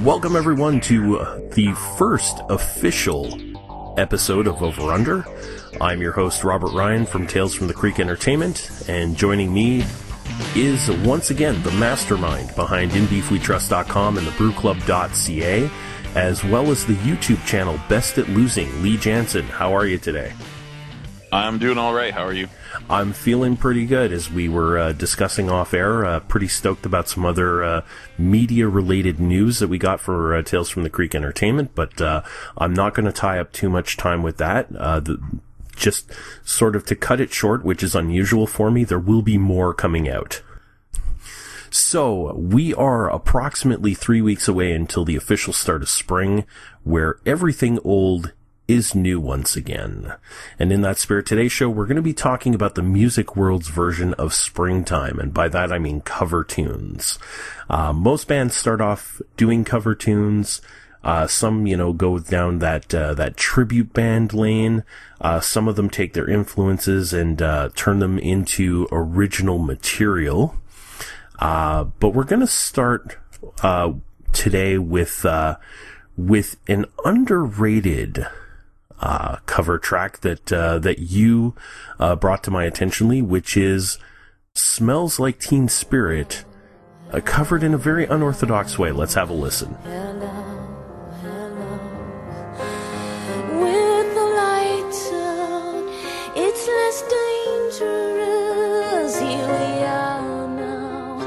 Welcome everyone to the first official episode of Over Under. I'm your host Robert Ryan from Tales from the Creek Entertainment, and joining me is once again the mastermind behind InBeefWeTrust.com and thebrewclub.ca, as well as the YouTube channel Best at Losing, Lee Jansen. How are you today? I'm doing all right. How are you? I'm feeling pretty good. As we were discussing off air, pretty stoked about some other media-related news that we got for Tales from the Creek Entertainment, but I'm not going to tie up too much time with that. Just sort of to cut it short, which is unusual for me, there will be more coming out. So, we are approximately 3 weeks away until the official start of spring, where everything old is new once again. And in that spirit, today's show, we're going to be talking about the music world's version of springtime, and by that I mean cover tunes. Most bands start off doing cover tunes. Some, go down that tribute band lane. Some of them take their influences and turn them into original material. But we're going to start today with an underrated cover track that you brought to my attention, Lee, which is "Smells Like Teen Spirit," covered in a very unorthodox way. Let's have a listen. With the lights out, it's less dangerous. Here we are now.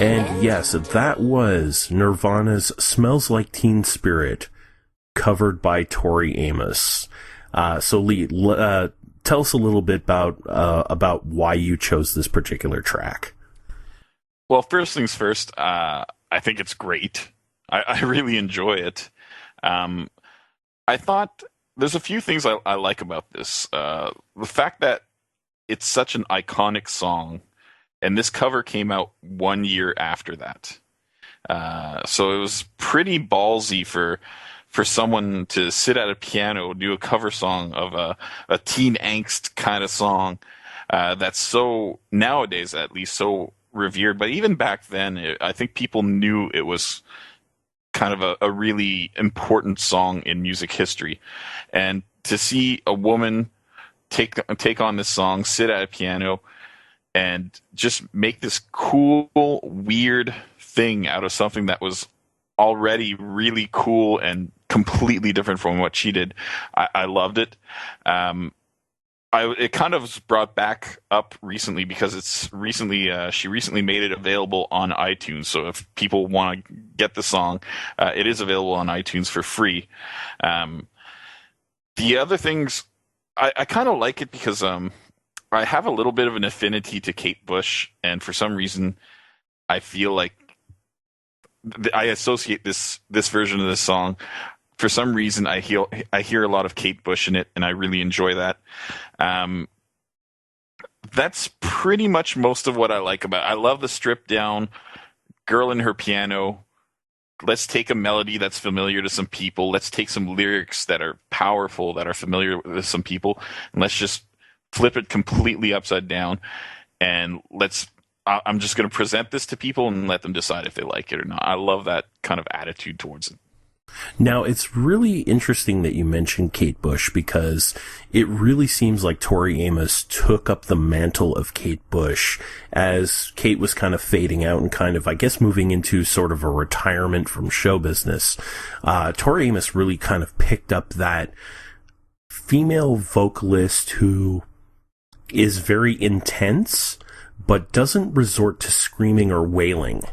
And yes, that was Nirvana's "Smells Like Teen Spirit," covered by Tori Amos. So Lee, tell us a little bit about why you chose this particular track. Well, first things first, I think it's great. I really enjoy it. I thought there's a few things I like about this. The fact that it's such an iconic song, and this cover came out 1 year after that. So it was pretty ballsy for someone to sit at a piano, do a cover song of a teen angst kind of song that's so, nowadays at least, so revered. But even back then, I think people knew it was kind of a really important song in music history. And to see a woman take on this song, sit at a piano, and just make this cool, weird thing out of something that was already really cool and completely different from what she did. I loved it. It kind of was brought back up recently because she recently made it available on iTunes. So if people want to get the song, it is available on iTunes for free. The other things, I kind of like it because I have a little bit of an affinity to Kate Bush, and for some reason I feel like I associate this version of this song. For some reason, I hear a lot of Kate Bush in it, and I really enjoy that. That's pretty much most of what I like about it. I love the stripped down girl and her piano. Let's take a melody that's familiar to some people. Let's take some lyrics that are powerful, that are familiar with some people, and let's just flip it completely upside down. And I'm just going to present this to people and let them decide if they like it or not. I love that kind of attitude towards it. Now, it's really interesting that you mentioned Kate Bush, because it really seems like Tori Amos took up the mantle of Kate Bush as Kate was kind of fading out and kind of, I guess, moving into sort of a retirement from show business. Tori Amos really kind of picked up that female vocalist who is very intense, but doesn't resort to screaming or wailing.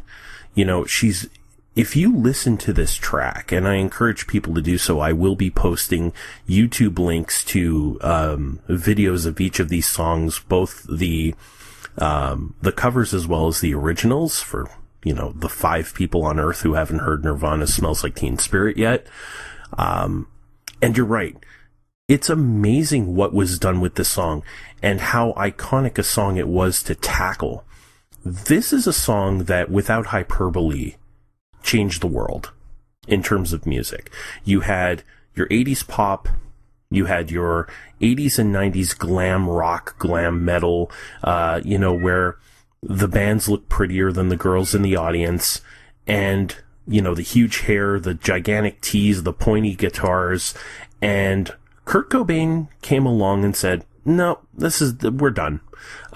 If you listen to this track, and I encourage people to do so, I will be posting YouTube links to videos of each of these songs, both the covers as well as the originals, for the 5 people on Earth who haven't heard Nirvana's "Smells Like Teen Spirit" yet. And you're right. It's amazing what was done with this song and how iconic a song it was to tackle. This is a song that, without hyperbole, changed the world in terms of music. You had your 80s pop, You had your 80s and 90s glam rock, glam metal, where the bands look prettier than the girls in the audience, and, the huge hair, the gigantic tees, the pointy guitars, and Kurt Cobain came along and said, no, we're done.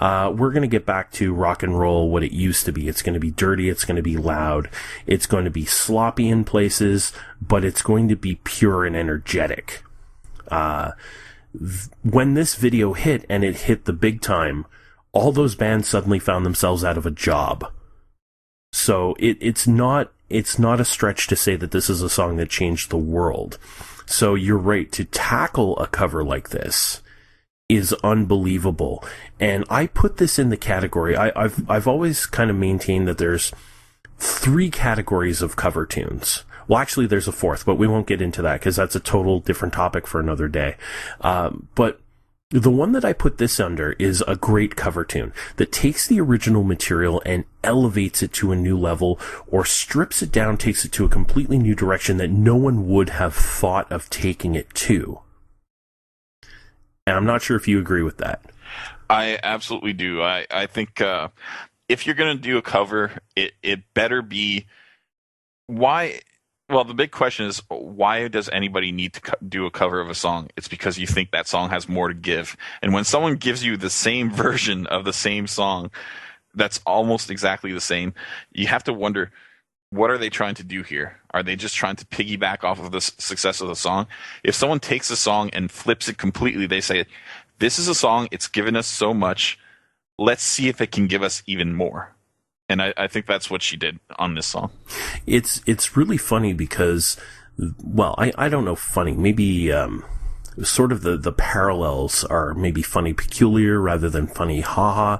We're going to get back to rock and roll what it used to be. It's going to be dirty. It's going to be loud. It's going to be sloppy in places, but it's going to be pure and energetic. When this video hit, and it hit the big time, all those bands suddenly found themselves out of a job. So it's not a stretch to say that this is a song that changed the world. So you're right, to tackle a cover like this is unbelievable. And I put this in the category, I've always kind of maintained that there's 3 categories of cover tunes. Well, actually, there's a 4th, but we won't get into that because that's a total different topic for another day. But the one that I put this under is a great cover tune that takes the original material and elevates it to a new level, or strips it down, takes it to a completely new direction that no one would have thought of taking it to. And I'm not sure if you agree with that. I absolutely do. I think if you're going to do a cover, it better be... Why... Well, the big question is, why does anybody need to do a cover of a song? It's because you think that song has more to give. And when someone gives you the same version of the same song that's almost exactly the same, you have to wonder, what are they trying to do here? Are they just trying to piggyback off of the success of the song? If someone takes a song and flips it completely, they say, this is a song, it's given us so much, let's see if it can give us even more. And I think that's what she did on this song. It's really funny because, well, I don't know, funny. Maybe sort of the parallels are maybe funny peculiar rather than funny haha.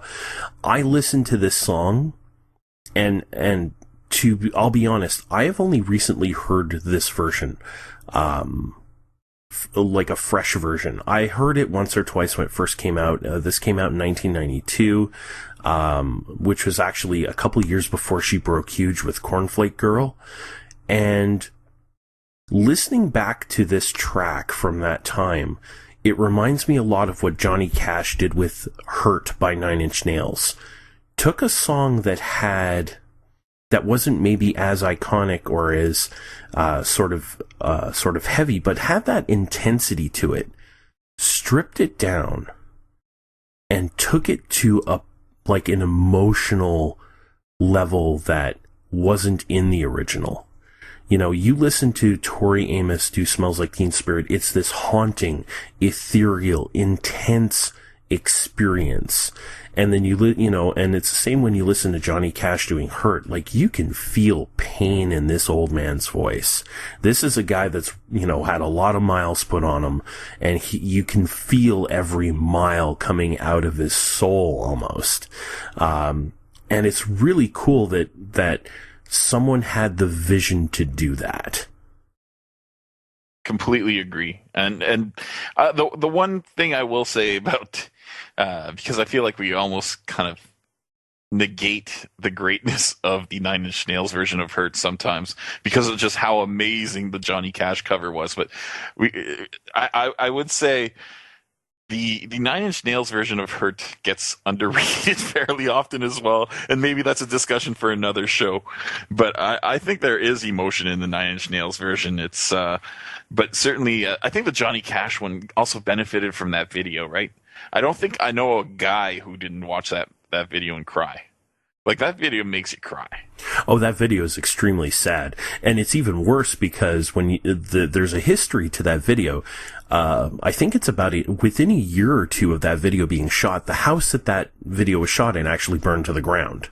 I listened to this song, and I'll be honest, I have only recently heard this version, like a fresh version. I heard it once or twice when it first came out. This came out in 1992. Which was actually a couple years before she broke huge with Cornflake Girl. And listening back to this track from that time, it reminds me a lot of what Johnny Cash did with Hurt by 9 Inch Nails. Took a song that wasn't maybe as iconic or as sort of heavy, but had that intensity to it, stripped it down, and took it to an emotional level that wasn't in the original. You listen to Tori Amos do Smells Like Teen Spirit, it's this haunting, ethereal, intense experience. And then and it's the same when you listen to Johnny Cash doing Hurt. Like, you can feel pain in this old man's voice. This is a guy that's, had a lot of miles put on him, and you can feel every mile coming out of his soul almost. And it's really cool that someone had the vision to do that. Completely agree. And the one thing I will say about, because I feel like we almost kind of negate the greatness of the 9 Inch Nails version of Hurt sometimes because of just how amazing the Johnny Cash cover was. But I would say the 9 Inch Nails version of Hurt gets underrated fairly often as well, and maybe that's a discussion for another show. But I think there is emotion in the 9 Inch Nails version. It's but certainly I think the Johnny Cash one also benefited from that video, right? I don't think I know a guy who didn't watch that video and cry. Like, that video makes you cry. Oh, that video is extremely sad. And it's even worse because when there's a history to that video. I think it's about within a year or two of that video being shot, the house that video was shot in actually burned to the ground.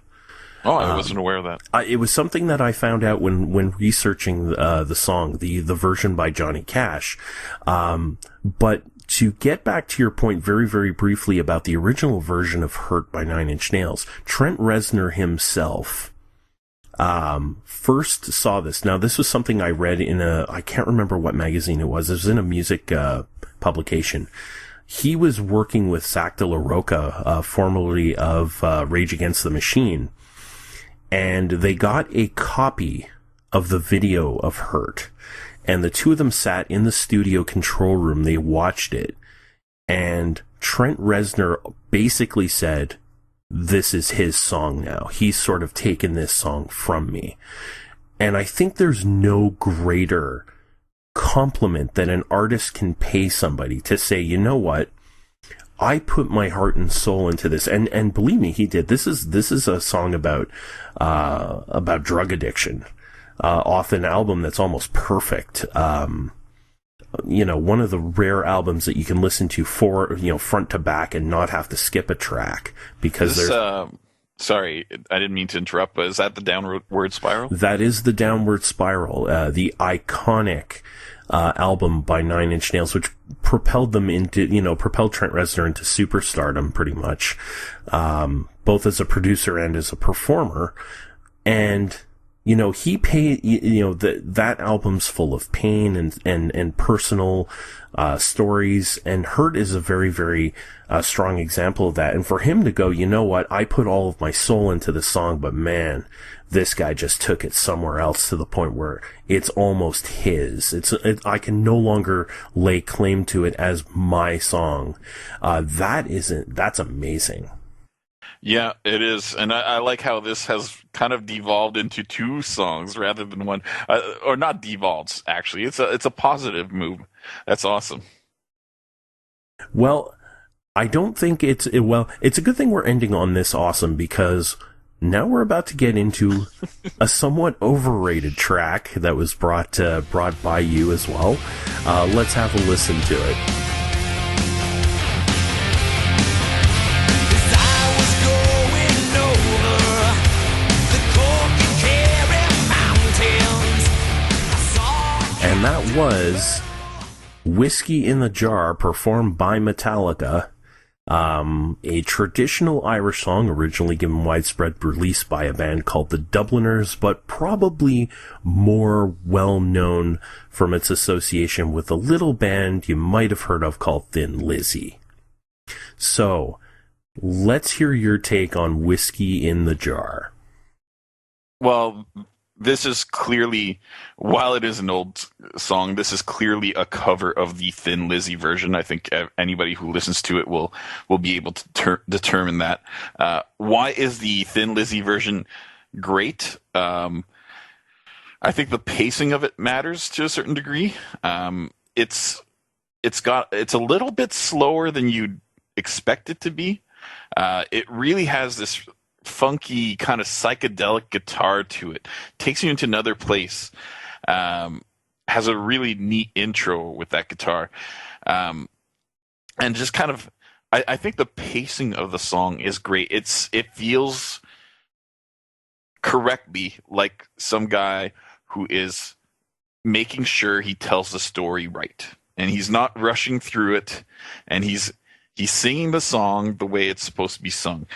Oh, I wasn't aware of that. It was something that I found out when researching the song, the version by Johnny Cash. But to get back to your point very, very briefly about the original version of Hurt by 9 Inch Nails, Trent Reznor himself first saw this. Now, this was something I read in I can't remember what magazine it was. It was in a music publication. He was working with Zach De La Rocha, formerly of Rage Against the Machine, and they got a copy of the video of Hurt. and the two of them sat in the studio control room. They watched it, and Trent Reznor basically said, this is his song now. He's sort of taken this song from me. And I think there's no greater compliment that an artist can pay somebody to say, you know what? I put my heart and soul into this. And believe me, he did. This is a song about drug addiction, off an album that's almost perfect. One of the rare albums that you can listen to front to back and not have to skip a track, because sorry, I didn't mean to interrupt, but is that the Downward Spiral? That is the Downward Spiral, the iconic album by Nine Inch Nails, which propelled Trent Reznor into superstardom pretty much, both as a producer and as a performer. And he paid, that album's full of pain and personal, stories, and Hurt is a very, very, strong example of that. And for him to go, you know what, I put all of my soul into the song, but man, this guy just took it somewhere else to the point where it's almost his. I can no longer lay claim to it as my song. That's amazing. Yeah, it is. And I like how this has kind of devolved into two songs rather than one, or not devolved, actually. It's a positive move. That's awesome. Well, I don't think it's a good thing we're ending on this awesome, because now we're about to get into a somewhat overrated track that was brought by you as well. Let's have a listen to it. And that was Whiskey in the Jar, performed by Metallica, a traditional Irish song originally given widespread release by a band called the Dubliners, but probably more well-known from its association with a little band you might have heard of called Thin Lizzy. So, let's hear your take on Whiskey in the Jar. Well, this is clearly, while it is an old song, this is clearly a cover of the Thin Lizzy version. I think anybody who listens to it will be able to determine that. Why is the Thin Lizzy version great? I think the pacing of it matters to a certain degree. It's a little bit slower than you'd expect it to be. It really has this funky kind of psychedelic guitar to it. Takes you into another place. Has a really neat intro with that guitar. And just kind of, I think the pacing of the song is great. It feels correctly like some guy who is making sure he tells the story right. And he's not rushing through it, and he's singing the song the way it's supposed to be sung.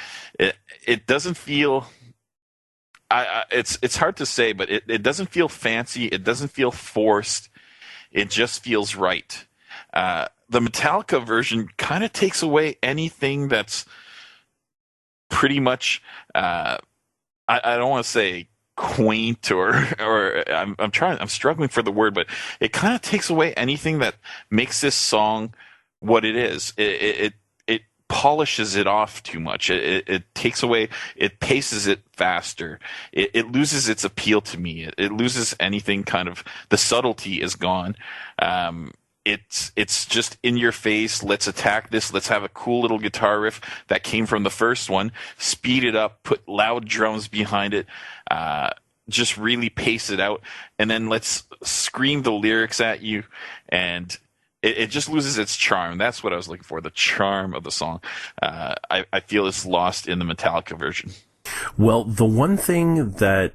It doesn't feel, it's hard to say, but it doesn't feel fancy. It doesn't feel forced. It just feels right. The Metallica version kind of takes away anything that's pretty much, I don't want to say quaint or I'm struggling for the word, but it kind of takes away anything that makes this song what it is. It polishes it off too much. It takes away, it paces it faster. It loses its appeal to me. It loses anything kind of, the subtlety is gone. It's just in your face. Let's attack this. Let's have a cool little guitar riff that came from the first one. Speed it up, put loud drums behind it, just really pace it out. And then let's scream the lyrics at you, and it just loses its charm. That's what I was looking for, the charm of the song. I feel it's lost in the Metallica version. Well, the one thing that,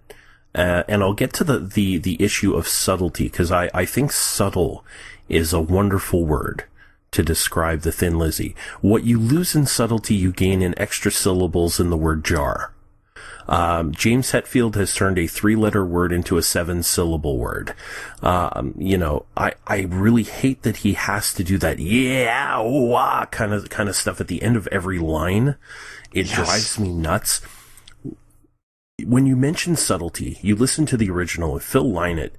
and I'll get to the issue of subtlety, because I think subtle is a wonderful word to describe the Thin Lizzy. What you lose in subtlety, you gain in extra syllables in the word jar. James Hetfield has turned a 3-letter word into a 7-syllable word. I really hate that he has to do that yeah, wah, kind of stuff at the end of every line. It drives me nuts. When you mention subtlety, you listen to the original, Phil Lynott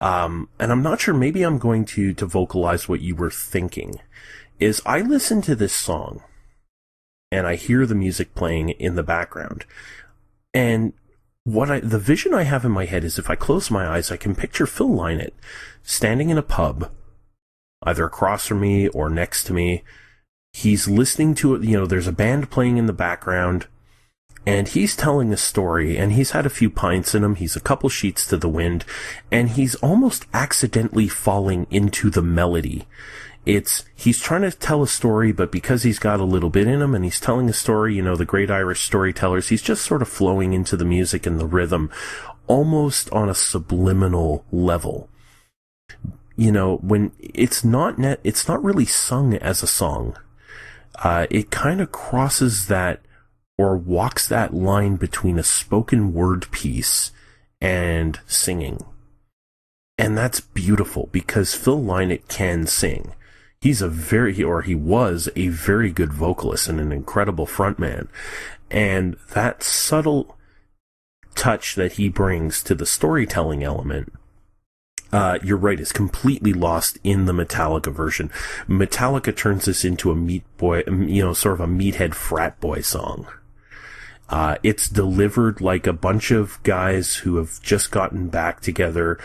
and I'm not sure, maybe I'm going to vocalize what you were thinking, is I listen to this song, and I hear the music playing in the background, and the vision I have in my head is if I close my eyes, I can picture Phil Lynott standing in a pub, either across from me or next to me. He's listening to it, there's a band playing in the background, and he's telling a story, and he's had a few pints in him, he's a couple sheets to the wind, and he's almost accidentally falling into the melody. He's trying to tell a story, but because he's got a little bit in him and he's telling a story, the great Irish storytellers, he's just sort of flowing into the music and the rhythm, almost on a subliminal level. When it's not really sung as a song. It kind of crosses that, or walks that line between a spoken word piece and singing. And that's beautiful, because Phil Lynott can sing. He was a very good vocalist and an incredible frontman. And that subtle touch that he brings to the storytelling element, you're right, is completely lost in the Metallica version. Metallica turns this into a sort of a meathead frat boy song. It's delivered like a bunch of guys who have just gotten back together,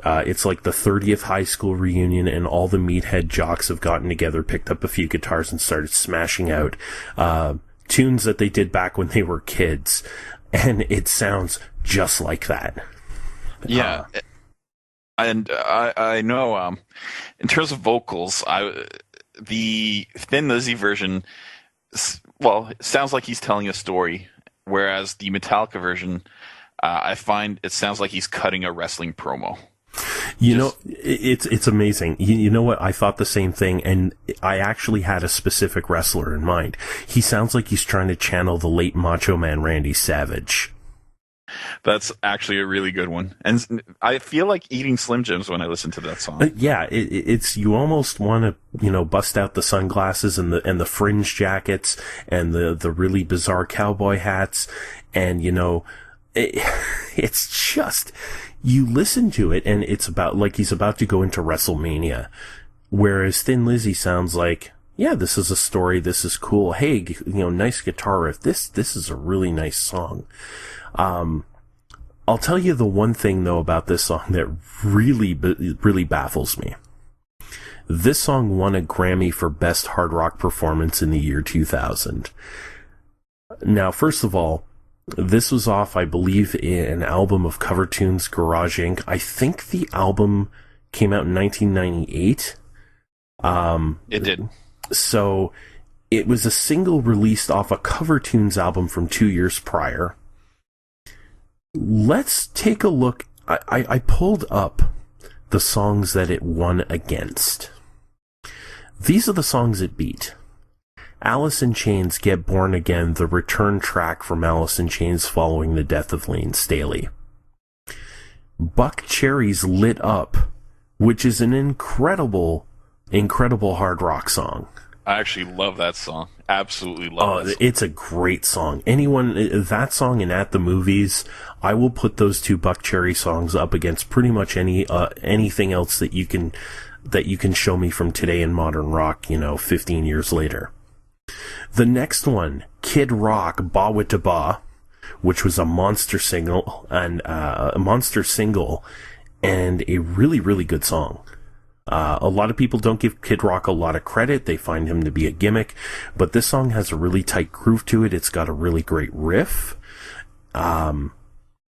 it's like the 30th high school reunion, and all the meathead jocks have gotten together, picked up a few guitars, and started smashing out tunes that they did back when they were kids. And it sounds just like that. Yeah. And I know, in terms of vocals, the Thin Lizzy version, sounds like he's telling a story, whereas the Metallica version, I find it sounds like he's cutting a wrestling promo. It's amazing. You know what? I thought the same thing, and I actually had a specific wrestler in mind. He sounds like he's trying to channel the late Macho Man Randy Savage. That's actually a really good one, and I feel like eating Slim Jims when I listen to that song. Yeah, it's you almost want to bust out the sunglasses and the fringe jackets and the really bizarre cowboy hats, and it's just, you listen to it and it's about like he's about to go into WrestleMania, whereas Thin Lizzy sounds like, yeah, this is a story, this is cool, hey, nice guitar riff, this is a really nice song. I'll tell you the one thing, though, about this song that really baffles me. This song won a Grammy for Best Hard Rock Performance in the year 2000. Now, first of all, this was off, I believe, in an album of cover tunes, Garage Inc. I think the album came out in 1998. It did. So, it was a single released off a cover tunes album from 2 years prior. Let's take a look. I pulled up the songs that it won against. These are the songs it beat. Alice in Chains' Get Born Again, the return track from Alice in Chains following the death of Lane Staley. Buck Cherry's Lit Up, which is an incredible hard rock song. I actually love that song. Absolutely love it. It's a great song. That song and At the Movies, I will put those two Buck Cherry songs up against pretty much anything else that you can show me from today in modern rock, 15 years later. The next one, Kid Rock, Ba Witta Ba, which was a monster single and a really, really good song. A lot of people don't give Kid Rock a lot of credit. They find him to be a gimmick, but this song has a really tight groove to it. It's got a really great riff. Yeah,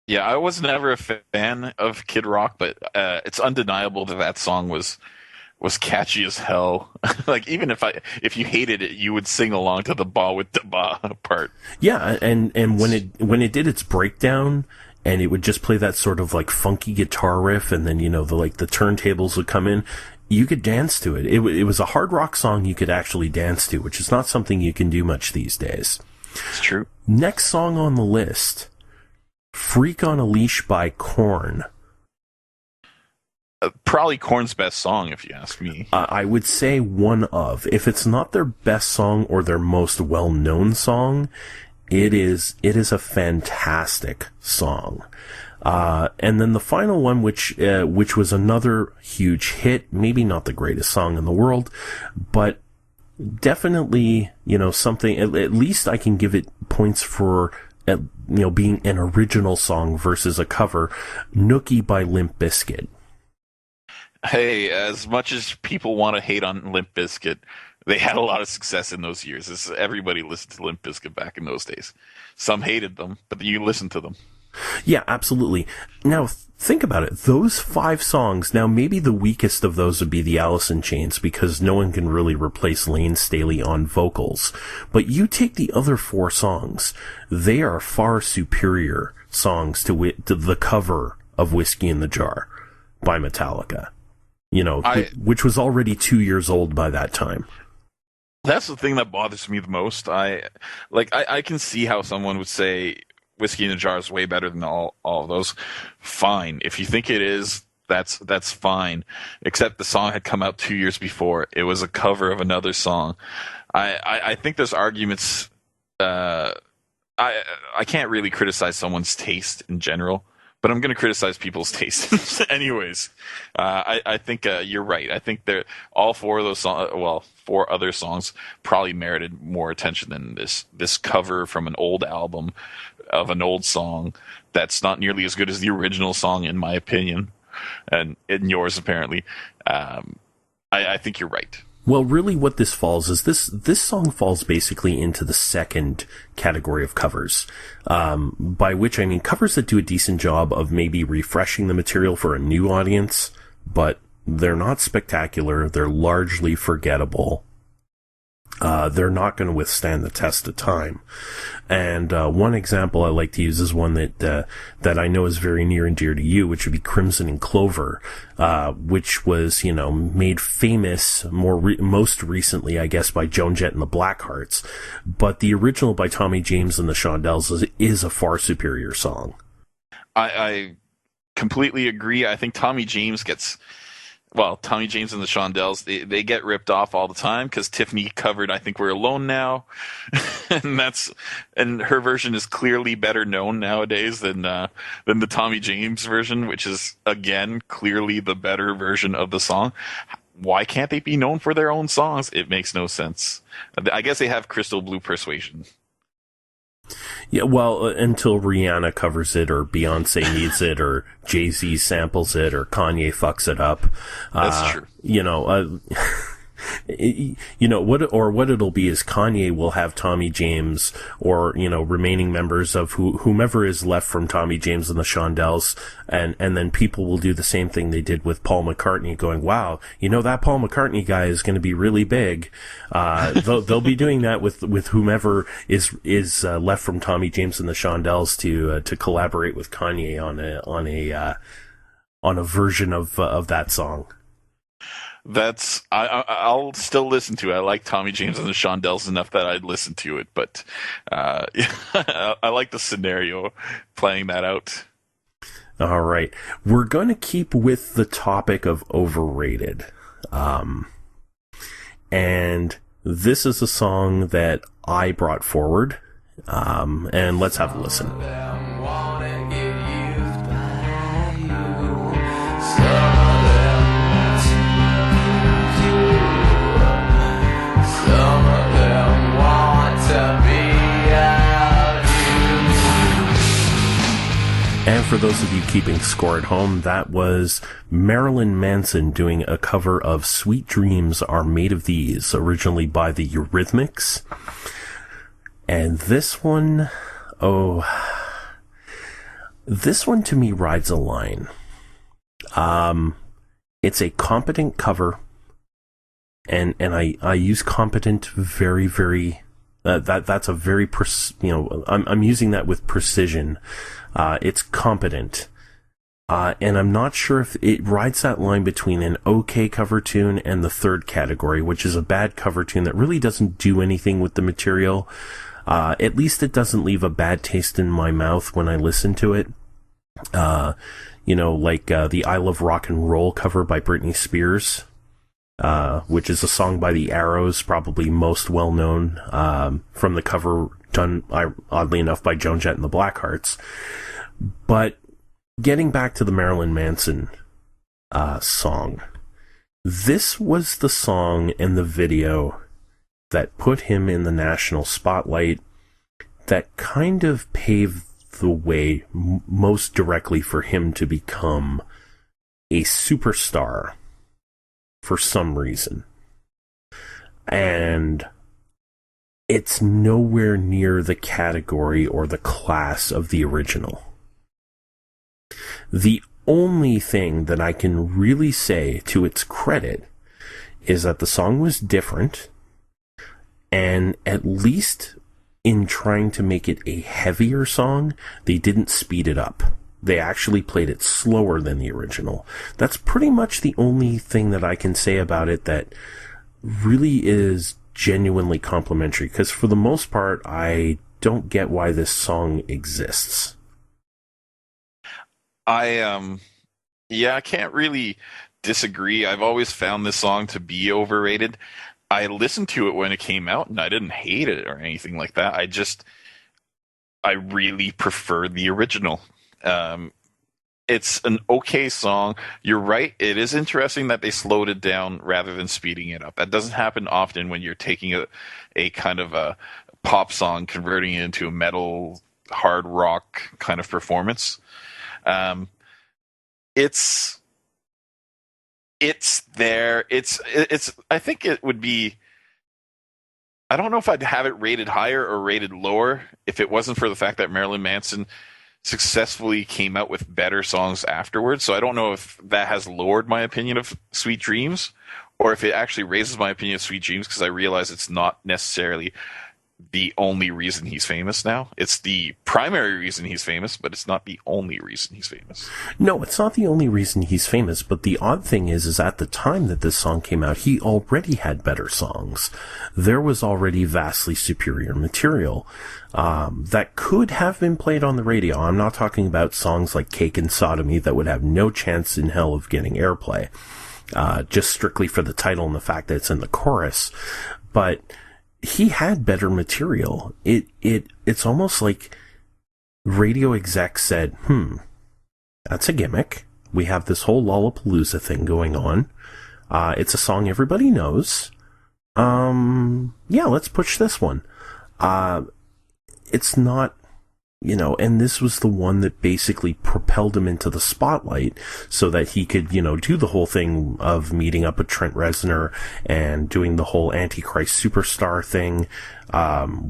I was never a fan of Kid Rock, but it's undeniable that song was catchy as hell. Like, even if you hated it, you would sing along to the Ba with the Ba part. Yeah, and when it did its breakdown, and it would just play that sort of like funky guitar riff, and then the turntables would come in, you could dance to it. It was a hard rock song you could actually dance to, which is not something you can do much these days. It's true. Next song on the list, Freak on a Leash by Korn. Probably Korn's best song, if you ask me. I would say one of. If it's not their best song or their most well-known song, it is a fantastic song. And then the final one, which was another huge hit, maybe not the greatest song in the world, but definitely, something, at least I can give it points for, being an original song versus a cover, Nookie by Limp Bizkit. Hey, as much as people want to hate on Limp Bizkit, they had a lot of success in those years. Everybody listened to Limp Bizkit back in those days. Some hated them, but you listened to them. Yeah, absolutely. Now, think about it. Those 5 songs, now maybe the weakest of those would be the Alice in Chains, because no one can really replace Lane Staley on vocals. But you take the other 4 songs, they are far superior songs to the cover of Whiskey in the Jar by Metallica. Which was already 2 years old by that time. That's the thing that bothers me the most. I can see how someone would say Whiskey in the Jar is way better than all of those. Fine. If you think it is, that's fine. Except the song had come out 2 years before. It was a cover of another song. I think there's arguments. I can't really criticize someone's taste in general, but I'm going to criticize people's taste anyways. I think you're right. I think all 4 of those songs, 4 other songs probably merited more attention than this cover from an old album of an old song that's not nearly as good as the original song, in my opinion, and in yours apparently. I think you're right. Well, really what this falls is this song falls basically into the second category of covers, by which I mean covers that do a decent job of maybe refreshing the material for a new audience, but they're not spectacular, they're largely forgettable. They're not going to withstand the test of time. And one example I like to use is one that I know is very near and dear to you, which would be Crimson and Clover, which was, made famous most recently, I guess, by Joan Jett and the Blackhearts. But the original by Tommy James and the Shondells is a far superior song. I completely agree. I think Tommy James and the Shondells, they get ripped off all the time because Tiffany covered I Think We're Alone Now, and her version is clearly better known nowadays than the Tommy James version, which is again clearly the better version of the song. Why can't they be known for their own songs? It makes no sense. I guess they have Crystal Blue Persuasion. Yeah, well, until Rihanna covers it, or Beyonce needs it, or Jay-Z samples it, or Kanye fucks it up. That's true. What it'll be is Kanye will have Tommy James, or, remaining members of whomever is left from Tommy James and the Shondells, and then people will do the same thing they did with Paul McCartney, going, wow, that Paul McCartney guy is going to be really big. They'll be doing that with whomever is left from Tommy James and the Shondells to collaborate with Kanye on a version of that song. I'll still listen to it. I like Tommy James and the Shondells enough that I'd listen to it, but I like the scenario playing that out. All right. We're going to keep with the topic of overrated. And this is a song that I brought forward. And let's have a listen. And for those of you keeping score at home, that was Marilyn Manson doing a cover of Sweet Dreams Are Made of These, originally by the Eurythmics. And this one to me rides a line. It's a competent cover, and I use competent very, very, that's a very, I'm using that with precision. It's competent. And I'm not sure if it rides that line between an okay cover tune and the third category, which is a bad cover tune that really doesn't do anything with the material. At least it doesn't leave a bad taste in my mouth when I listen to it. The I Love Rock and Roll cover by Britney Spears, which is a song by the Arrows, probably most well known, from the cover done, oddly enough, by Joan Jett and the Blackhearts. But getting back to the Marilyn Manson song, this was the song and the video that put him in the national spotlight, that kind of paved the way most directly for him to become a superstar for some reason. And it's nowhere near the category or the class of the original. The only thing that I can really say to its credit is that the song was different, and at least in trying to make it a heavier song, they didn't speed it up. They actually played it slower than the original. That's pretty much the only thing that I can say about it that really is genuinely complimentary, because for the most part, I don't get why this song exists. I can't really disagree. I've always found this song to be overrated. I listened to it when it came out, and I didn't hate it or anything like that. I really prefer the original. It's an okay song. You're right. It is interesting that they slowed it down rather than speeding it up. That doesn't happen often when you're taking a kind of a pop song, converting it into a metal, hard rock kind of performance. It's there. I think it would be, I don't know if I'd have it rated higher or rated lower if it wasn't for the fact that Marilyn Manson successfully came out with better songs afterwards. So I don't know if that has lowered my opinion of Sweet Dreams or if it actually raises my opinion of Sweet Dreams, because I realize it's not necessarily the only reason he's famous now. It's the primary reason he's famous, but it's not the only reason he's famous. No, it's not the only reason he's famous, but the odd thing is at the time that this song came out, he already had better songs. There was already vastly superior material that could have been played on the radio. I'm not talking about songs like Cake and Sodomy that would have no chance in hell of getting airplay, just strictly for the title and the fact that it's in the chorus. But he had better material. It's almost like radio execs said, that's a gimmick. We have this whole Lollapalooza thing going on. It's a song everybody knows. Let's push this one. It's not, and this was the one that basically propelled him into the spotlight so that he could, do the whole thing of meeting up with Trent Reznor and doing the whole Antichrist Superstar thing,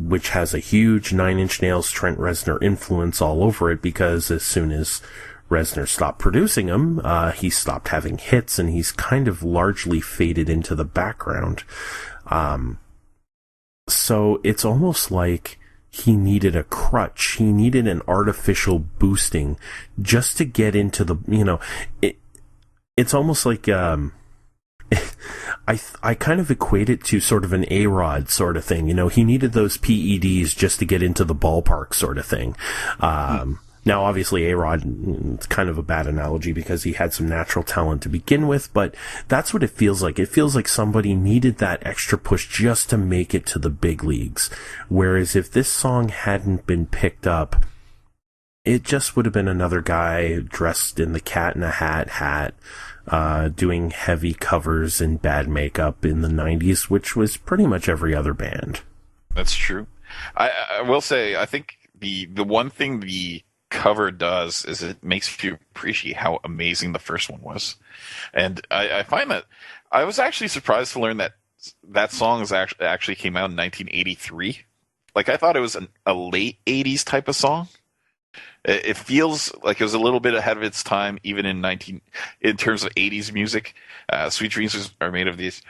which has a huge Nine Inch Nails Trent Reznor influence all over it, because as soon as Reznor stopped producing him, he stopped having hits, and he's kind of largely faded into the background. So it's almost like he needed a crutch. He needed an artificial boosting just to get into the, it's almost like, I kind of equate it to sort of an A-Rod sort of thing. He needed those PEDs just to get into the ballpark sort of thing. Now, obviously, A-Rod, it's kind of a bad analogy because he had some natural talent to begin with, but that's what it feels like. It feels like somebody needed that extra push just to make it to the big leagues. Whereas if this song hadn't been picked up, it just would have been another guy dressed in the Cat in a Hat, doing heavy covers and bad makeup in the 90s, which was pretty much every other band. That's true. I will say, I think the one thing the cover does is it makes you appreciate how amazing the first one was. And I find that I was actually surprised to learn that song actually came out in 1983. Like, I thought it was a late 80s type of song. It feels like it was a little bit ahead of its time, even in terms of 80s music. Sweet Dreams are made of these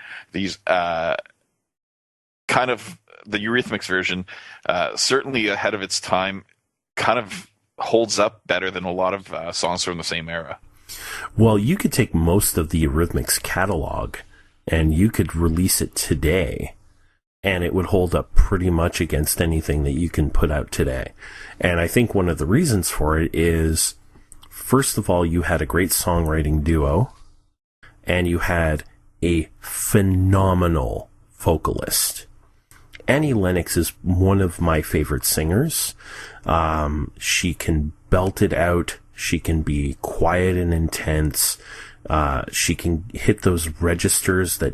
kind of the Eurythmics version, certainly ahead of its time, kind of holds up better than a lot of songs from the same era. Well, you could take most of the Eurythmics catalog and you could release it today, and it would hold up pretty much against anything that you can put out today. And I think one of the reasons for it is, first of all, you had a great songwriting duo, and you had a phenomenal vocalist. Annie Lennox is one of my favorite singers. She can belt it out She can be quiet and intense. She can hit those registers that,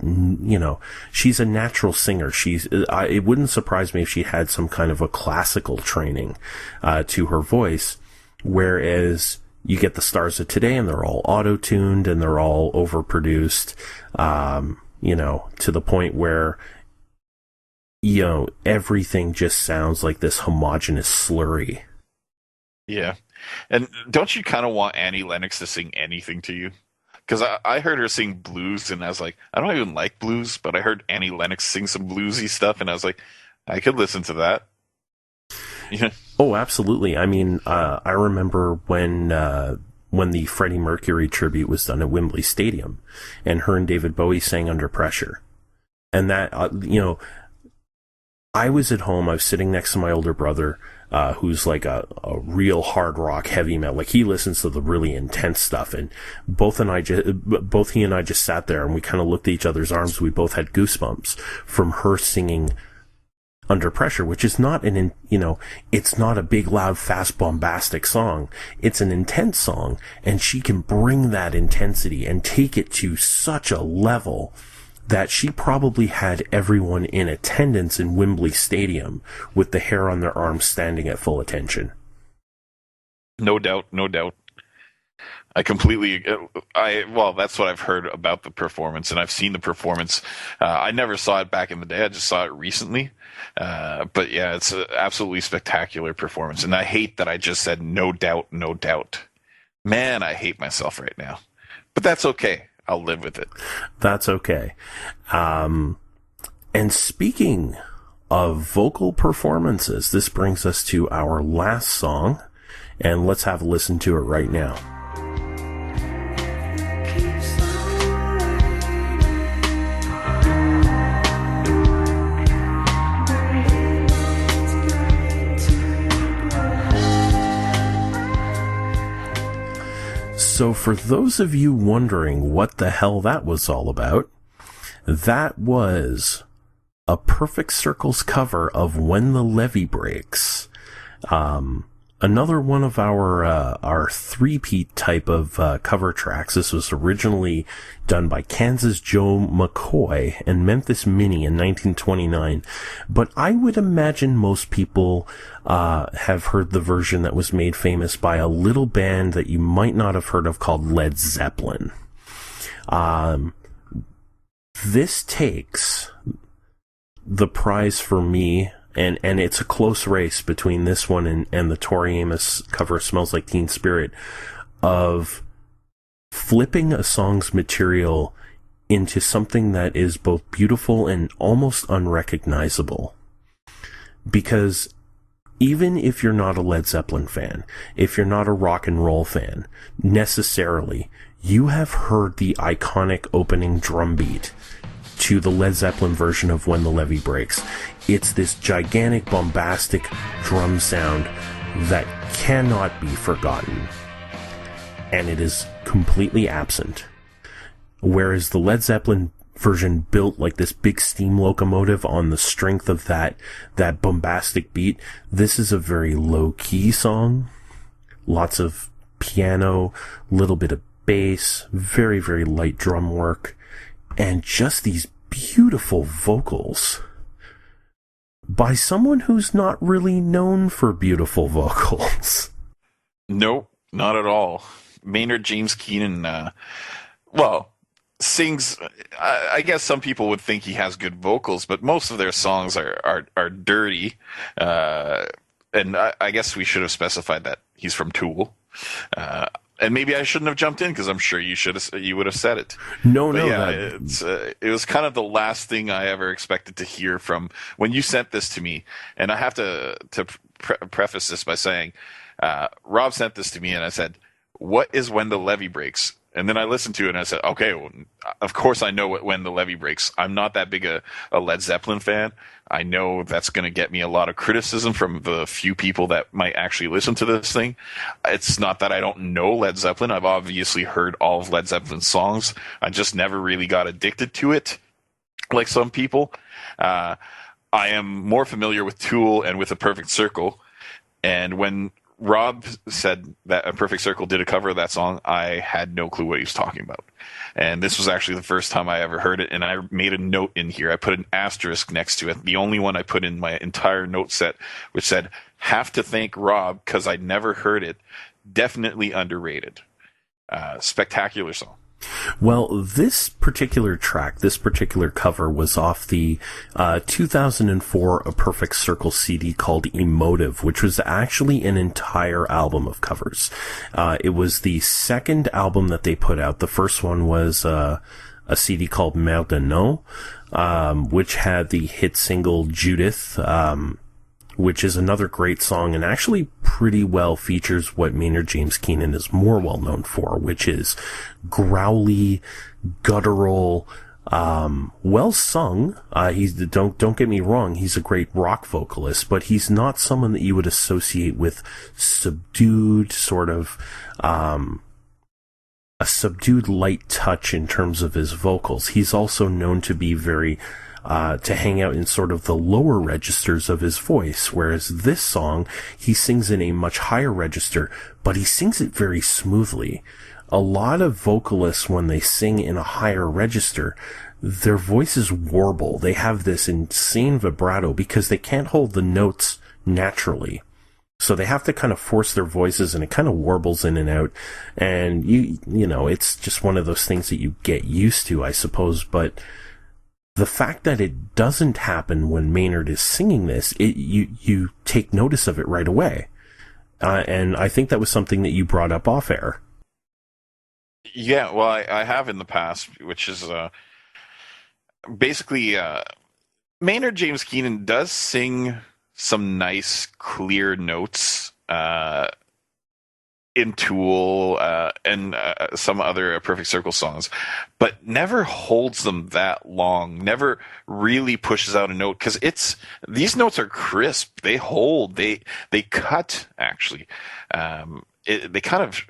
she's a natural singer. It wouldn't surprise me if she had some kind of a classical training, to her voice, whereas you get the stars of today and they're all auto-tuned and they're all overproduced, to the point where, everything just sounds like this homogenous slurry. Yeah. And don't you kind of want Annie Lennox to sing anything to you? Because I heard her sing blues, and I was like, I don't even like blues, but I heard Annie Lennox sing some bluesy stuff, and I was like, I could listen to that. Yeah. Oh, absolutely. I mean, I remember when the Freddie Mercury tribute was done at Wembley Stadium, and her and David Bowie sang Under Pressure. And that, I was at home, I was sitting next to my older brother, who's like a real hard rock heavy metal. Like, he listens to the really intense stuff, and both he and I just sat there and we kind of looked at each other's arms. We both had goosebumps from her singing Under Pressure, which is not it's not a big, loud, fast, bombastic song. It's an intense song, and she can bring that intensity and take it to such a level that she probably had everyone in attendance in Wembley Stadium with the hair on their arms standing at full attention. No doubt, no doubt. I completely, that's what I've heard about the performance, and I've seen the performance. I never saw it back in the day. I just saw it recently. But yeah, it's an absolutely spectacular performance. And I hate that I just said no doubt, no doubt. Man, I hate myself right now. But that's okay. I'll live with it. That's okay. And speaking of vocal performances, this brings us to our last song, and let's have a listen to it right now. So for those of you wondering what the hell that was all about, that was a Perfect Circles cover of When the Levee Breaks. Another one of our three-peat type of cover tracks. This was originally done by Kansas Joe McCoy and Memphis Minnie in 1929, but I would imagine most people have heard the version that was made famous by a little band that you might not have heard of called Led Zeppelin. This takes the prize for me, and it's a close race between this one and the Tori Amos cover Smells Like Teen Spirit, of flipping a song's material into something that is both beautiful and almost unrecognizable. Because even if you're not a Led Zeppelin fan, if you're not a rock and roll fan, necessarily, you have heard the iconic opening drum beat to the Led Zeppelin version of When the Levee Breaks. It's this gigantic, bombastic drum sound that cannot be forgotten. And it is completely absent. Whereas the Led Zeppelin version built like this big steam locomotive on the strength of that bombastic beat, this is a very low-key song. Lots of piano, little bit of bass, very, very light drum work, and just these beautiful vocals by someone who's not really known for beautiful vocals. Nope, not at all. Maynard James Keenan, sings. I guess some people would think he has good vocals, but most of their songs are dirty. And I guess we should have specified that he's from Tool. And maybe I shouldn't have jumped in because I'm sure you would have said it. It was kind of the last thing I ever expected to hear from when you sent this to me. And I have to preface this by saying, Rob sent this to me, and I said, "What is When the Levee Breaks?" And then I listened to it and I said, okay, well, of course I know When the Levee Breaks. I'm not that big a Led Zeppelin fan. I know that's going to get me a lot of criticism from the few people that might actually listen to this thing. It's not that I don't know Led Zeppelin. I've obviously heard all of Led Zeppelin's songs. I just never really got addicted to it like some people. I am more familiar with Tool and with A Perfect Circle. And when Rob said that A Perfect Circle did a cover of that song, I had no clue what he was talking about. And this was actually the first time I ever heard it, and I made a note in here. I put an asterisk next to it, the only one I put in my entire note set, which said, have to thank Rob because I never heard it. Definitely underrated. Spectacular song. Well, this particular track, this particular cover was off the 2004 A Perfect Circle CD called Emotive, which was actually an entire album of covers. It was the second album that they put out. The first one was a CD called Merde No, which had the hit single Judith, which is another great song and actually pretty well features what Maynard James Keenan is more well known for, which is growly, guttural, well sung. Don't get me wrong, he's a great rock vocalist, but he's not someone that you would associate with subdued sort of, a subdued light touch in terms of his vocals. He's also known to be very to hang out in sort of the lower registers of his voice, whereas this song, he sings in a much higher register, but he sings it very smoothly. A lot of vocalists, when they sing in a higher register, their voices warble. They have this insane vibrato because they can't hold the notes naturally. So they have to kind of force their voices, and it kind of warbles in and out. And you know, it's just one of those things that you get used to, I suppose, but the fact that it doesn't happen when Maynard is singing this, you take notice of it right away. And I think that was something that you brought up off air. Yeah, well, I have in the past, which is basically Maynard James Keenan does sing some nice, clear notes in Tool and some other Perfect Circle songs, but never holds them that long, never really pushes out a note, because these notes are crisp, they hold, they cut, actually. They kind of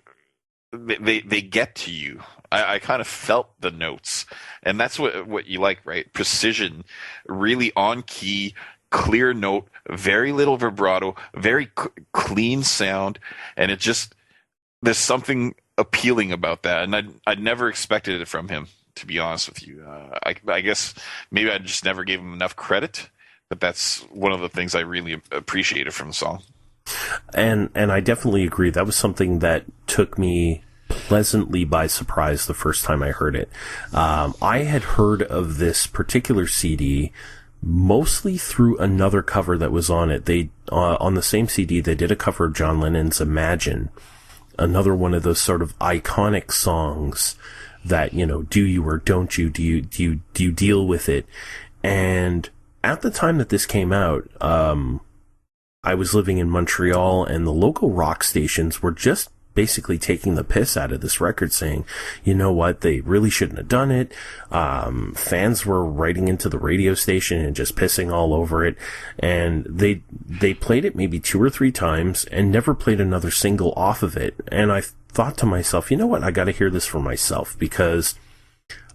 they get to you. I kind of felt the notes, and that's what you like, right? Precision, really on key, clear note, very little vibrato, very clean sound, and it just, there's something appealing about that, and I'd never expected it from him, to be honest with you. I guess maybe I just never gave him enough credit, but that's one of the things I really appreciated from the song. And I definitely agree. That was something that took me pleasantly by surprise the first time I heard it. I had heard of this particular CD mostly through another cover that was on it. They on the same CD, they did a cover of John Lennon's Imagine, another one of those sort of iconic songs that, you know, do you or don't you, do you deal with it? And at the time that this came out, I was living in Montreal, and the local rock stations were just basically taking the piss out of this record, saying, you know what, they really shouldn't have done it. Fans were writing into the radio station and just pissing all over it. And they played it maybe 2 or 3 times and never played another single off of it. And I thought to myself, you know what, I gotta hear this for myself, because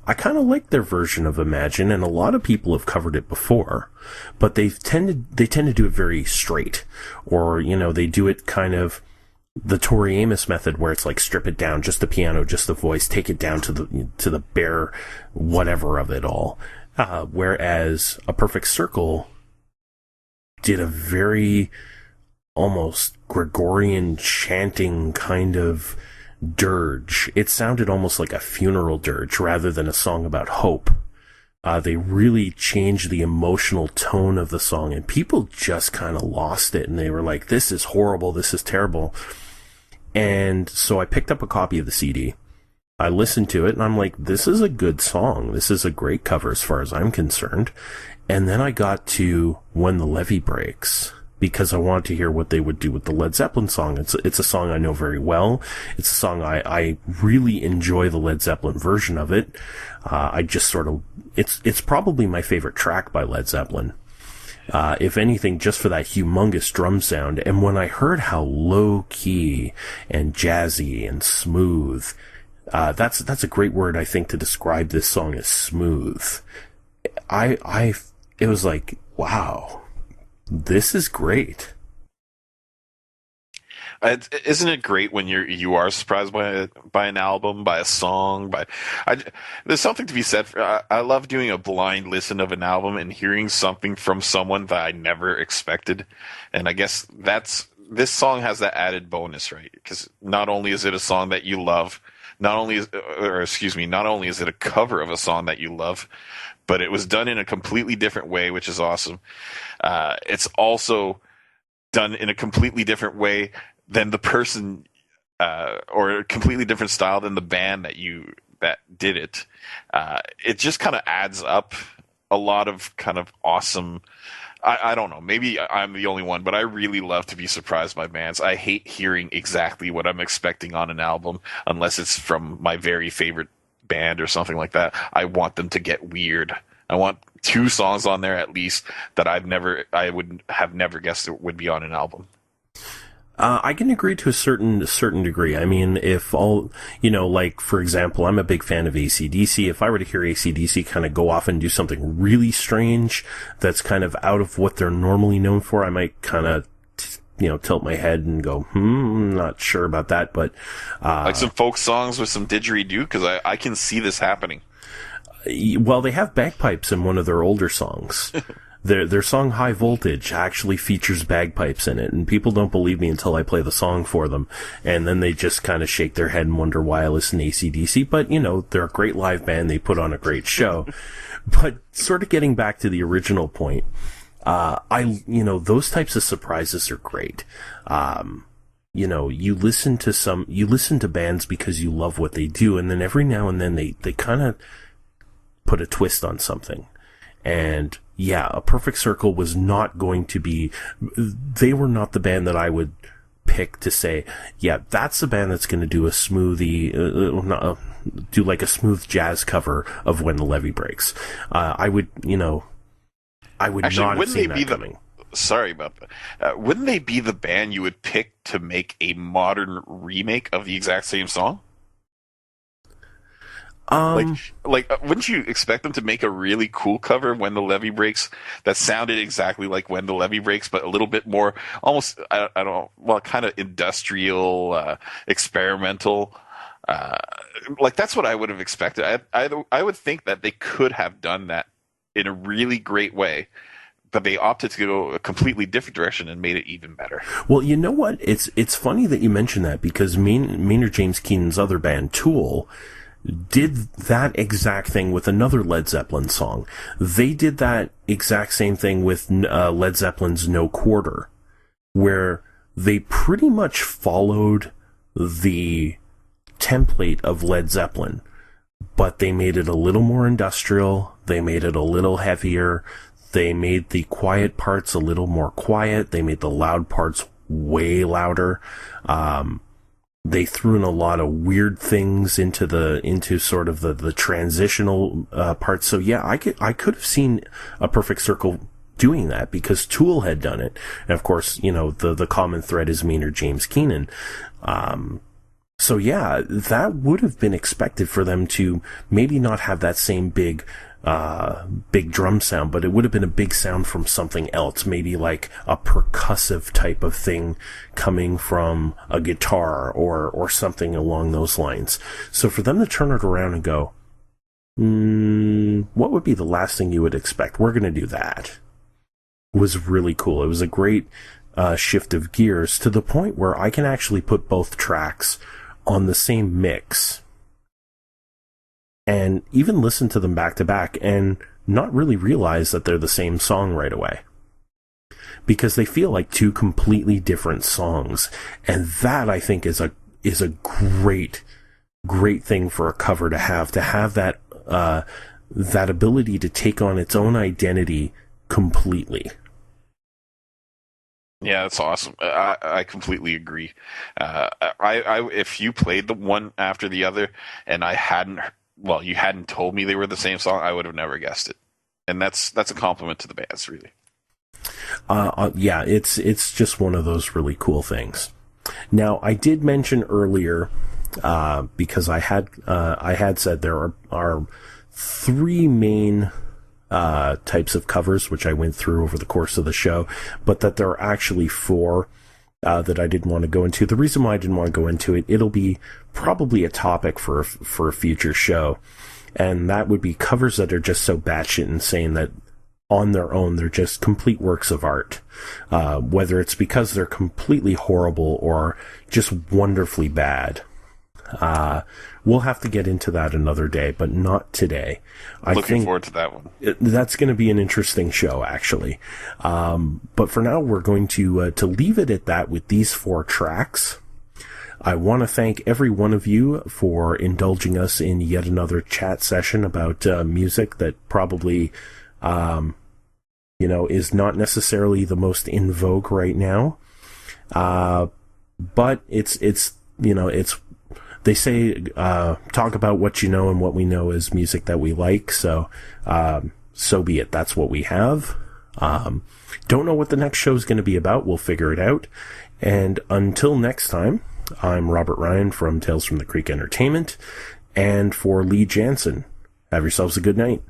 I kind of like their version of Imagine, and a lot of people have covered it before, but they tend to do it very straight, or, you know, they do it kind of the Tori Amos method, where it's like strip it down, just the piano, just the voice, take it down to the bare whatever of it all. Whereas A Perfect Circle did a very almost Gregorian chanting kind of dirge. It sounded almost like a funeral dirge rather than a song about hope. They really changed the emotional tone of the song, and people just kind of lost it, and they were like, this is horrible, this is terrible. And so I picked up a copy of the CD. I listened to it, and I'm like, this is a good song. This is a great cover as far as I'm concerned. And then I got to When the Levee Breaks, because I wanted to hear what they would do with the Led Zeppelin song. It's a song I know very well. It's a song I really enjoy the Led Zeppelin version of it. I just sort of, it's probably my favorite track by Led Zeppelin. If anything, just for that humongous drum sound. And when I heard how low key and jazzy and smooth, that's a great word, I think, to describe this song, as smooth. It was like, wow, this is great. Isn't it great when you are surprised by an album, by a song, I, there's something to be said for, I love doing a blind listen of an album and hearing something from someone that I never expected, and I guess this song has that added bonus, right? Because not only is it a song that you love, not only is it a cover of a song that you love, but it was done in a completely different way, which is awesome. It's also done in a completely different way than the person, or a completely different style than the band that did it. It just kind of adds up a lot of kind of awesome. I don't know. Maybe I'm the only one, but I really love to be surprised by bands. I hate hearing exactly what I'm expecting on an album unless it's from my very favorite band or something like that. I want them to get weird. I want 2 songs on there at least that I would have never guessed it would be on an album. I can agree to a certain degree. I mean, if all, like, for example, I'm a big fan of AC/DC. If I were to hear AC/DC kind of go off and do something really strange that's kind of out of what they're normally known for, I might kind of, tilt my head and go, not sure about that, but... like some folk songs with some didgeridoo, because I can see this happening. Well, they have bagpipes in one of their older songs. Their song High Voltage actually features bagpipes in it, and people don't believe me until I play the song for them, and then they just kind of shake their head and wonder why I listen to AC/DC, but, they're a great live band, they put on a great show. But sort of getting back to the original point, those types of surprises are great. You listen to bands because you love what they do, and then every now and then they kind of put a twist on something. And yeah, A Perfect Circle was not going to be, they were not the band that I would pick to say, yeah, that's the band that's going to do a do like a smooth jazz cover of When the Levee Breaks. I would not have seen that coming. Sorry about that. Wouldn't they be the band you would pick to make a modern remake of the exact same song? Wouldn't you expect them to make a really cool cover of When the Levee Breaks that sounded exactly like When the Levee Breaks, but a little bit more, almost, I don't know, well, kind of industrial, experimental. That's what I would have expected. I would think that they could have done that in a really great way, but they opted to go a completely different direction and made it even better. Well, you know what? It's funny that you mention that, because Maynard James Keenan's other band, Tool, did that exact thing with another Led Zeppelin song. They did that exact same thing with Led Zeppelin's No Quarter, where they pretty much followed the template of Led Zeppelin, but they made it a little more industrial, they made it a little heavier, they made the quiet parts a little more quiet, they made the loud parts way louder. They threw in a lot of weird things into sort of the transitional parts. So yeah, I could have seen A Perfect Circle doing that, because Tool had done it, and of course, the common thread is Maynard James Keenan. So yeah, that would have been expected for them to maybe not have that same big drum sound, but it would have been a big sound from something else, maybe like a percussive type of thing coming from a guitar or something along those lines. So for them to turn it around and go, what would be the last thing you would expect? We're going to do that. It was really cool. It was a great shift of gears, to the point where I can actually put both tracks on the same mix and even listen to them back to back and not really realize that they're the same song right away, because they feel like 2 completely different songs. And that, I think, is a great thing for a cover to have that that ability to take on its own identity completely. Yeah, that's awesome. I completely agree. If you played the one after the other and you hadn't told me they were the same song, I would have never guessed it. And that's a compliment to the bands, really. Yeah, it's just one of those really cool things. Now, I did mention earlier, because I had said there are 3 main types of covers, which I went through over the course of the show, but that there are actually 4. that I didn't want to go into. The reason why I didn't want to go into it, it'll be probably a topic for a future show. And that would be covers that are just so batshit insane that on their own, they're just complete works of art. Whether it's because they're completely horrible or just wonderfully bad. We'll have to get into that another day, but not today. Looking forward to that one. That's going to be an interesting show, actually. But for now, we're going to leave it at that with these 4 tracks. I want to thank every one of you for indulging us in yet another chat session about music that probably, is not necessarily the most in vogue right now. But it's they say, talk about what you know, and what we know is music that we like. So, so be it. That's what we have. Don't know what the next show is going to be about. We'll figure it out. And until next time, I'm Robert Ryan from Tales from the Creek Entertainment. And for Lee Jansen, have yourselves a good night.